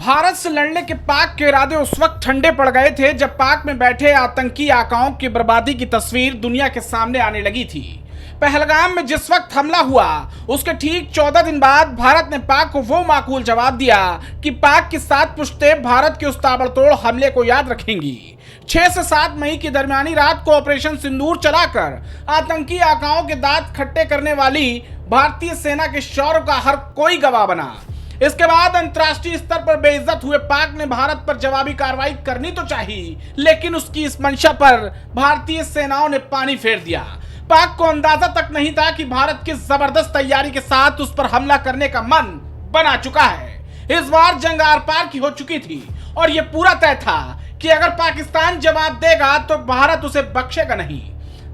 भारत से लड़ने के पाक के इरादे उस वक्त ठंडे पड़ गए थे जब पाक में बैठे आतंकी आकाओं की बर्बादी की तस्वीर दुनिया के सामने आने लगी थी। पहलगाम में जिस वक्त हमला हुआ उसके ठीक 14 दिन बाद भारत ने पाक को वो माकूल जवाब दिया कि पाक की 7 पुश्तें भारत के उस ताबड़तोड़ हमले को याद रखेंगी। 6 से 7 मई की दरमियानी रात को ऑपरेशन सिंदूर चलाकर आतंकी आकाओं के दांत खट्टे करने वाली भारतीय सेना के शौर्य का हर कोई गवाह बना। इसके बाद अंतर्राष्ट्रीय स्तर पर बेइज्जत हुए पाक ने भारत पर जवाबी कार्रवाई करनी तो चाहिए, लेकिन उसकी इस मंशा पर भारतीय सेनाओं ने पानी फेर दिया। पाक को अंदाजा तक नहीं था कि भारत की जबरदस्त तैयारी के साथ उस पर हमला करने का मन बना चुका है। इस बार जंग आर पार की हो चुकी थी और यह पूरा तय था कि अगर पाकिस्तान जवाब देगा तो भारत उसे बख्शेगा नहीं।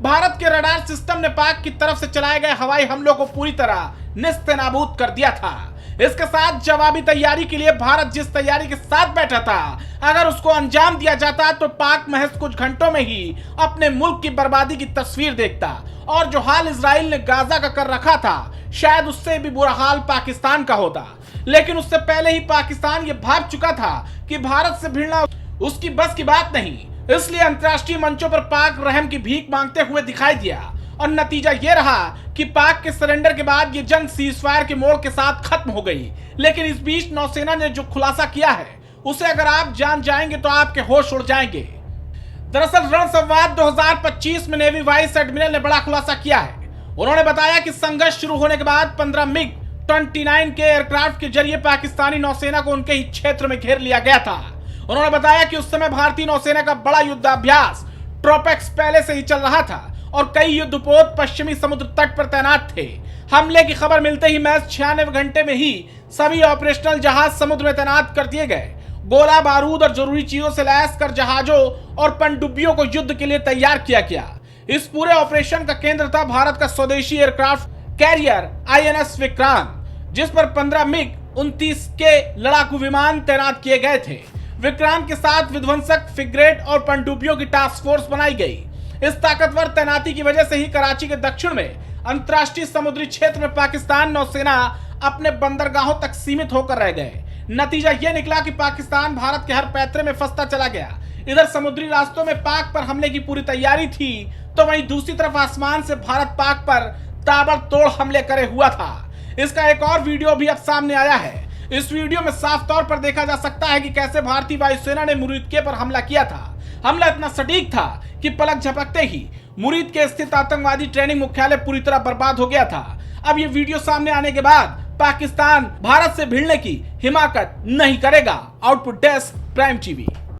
भारत के रडार सिस्टम ने पाक की तरफ से चलाए गए हवाई हमलों को पूरी तरह नेस्तनाबूद कर दिया था। इसके साथ जवाबी तैयारी के लिए भारत जिस तैयारी के साथ बैठा था, अगर उसको अंजाम दिया जाता तो पाक महज कुछ घंटों में ही अपने मुल्क की बर्बादी की तस्वीर देखता और जो हाल इजराइल ने गाजा का कर रखा था शायद उससे भी बुरा हाल पाकिस्तान का होता। लेकिन उससे पहले ही पाकिस्तान ये भाग चुका था कि भारत से भिड़ना उसकी बस की बात नहीं, इसलिए अंतर्राष्ट्रीय मंचों पर पाक रहम की भीख मांगते हुए दिखाई दिया और नतीजा यह रहा कि पाक के सरेंडर के बाद ये जंग सीजफायर के मोड़ के साथ खत्म हो गई। लेकिन इस बीच नौसेना ने जो खुलासा किया है उसे अगर आप जान जाएंगे तो आपके होश उड़ जाएंगे। दरअसल रणसंवाद 2025 में नेवी वाइस एडमिरल ने बड़ा खुलासा किया है। उन्होंने बताया कि संघर्ष शुरू होने के बाद 15 मिग-29 के एयरक्राफ्ट के जरिए पाकिस्तानी नौसेना को उनके ही क्षेत्र में घेर लिया गया था। उन्होंने बताया कि उस समय भारतीय नौसेना का बड़ा युद्धाभ्यास ट्रोपेक्स पहले से ही चल रहा था और कई युद्धपोत पश्चिमी समुद्र तट पर तैनात थे। हमले की खबर मिलते ही महज 96 घंटे में ही सभी ऑपरेशनल जहाज समुद्र में तैनात कर दिए गए। गोला बारूद और जरूरी चीजों से लैस कर जहाजों और पनडुब्बियों को युद्ध के लिए तैयार किया गया। इस पूरे ऑपरेशन का केंद्र था भारत का स्वदेशी एयरक्राफ्ट कैरियर INS विक्रांत, जिस पर 15 मिग-29 के लड़ाकू विमान तैनात किए गए थे। विक्रांत के साथ विध्वंसक फ्रिगेट और पनडुब्बियों की टास्क फोर्स बनाई गई। इस ताकतवर तैनाती की वजह से ही कराची के दक्षिण में अंतर्राष्ट्रीय समुद्री क्षेत्र में पाकिस्तान नौसेना अपने बंदरगाहों तक सीमित होकर रह गए। नतीजा यह निकला कि पाकिस्तान भारत के हर पैतरे में फंसता चला गया। इधर समुद्री रास्तों में पाक पर हमले की पूरी तैयारी थी तो वहीं दूसरी तरफ आसमान से भारत पाक पर ताबड़तोड़ हमले करे हुआ था। इसका एक और वीडियो भी अब सामने आया है। इस वीडियो में साफ तौर पर देखा जा सकता है कि कैसे भारतीय वायुसेना ने मुरीदके पर हमला किया था। हमला इतना सटीक था कि पलक झपकते ही मुरीद के स्थित आतंकवादी ट्रेनिंग मुख्यालय पूरी तरह बर्बाद हो गया था। अब ये वीडियो सामने आने के बाद पाकिस्तान भारत से भिड़ने की हिमाकत नहीं करेगा। Output desk, prime TV.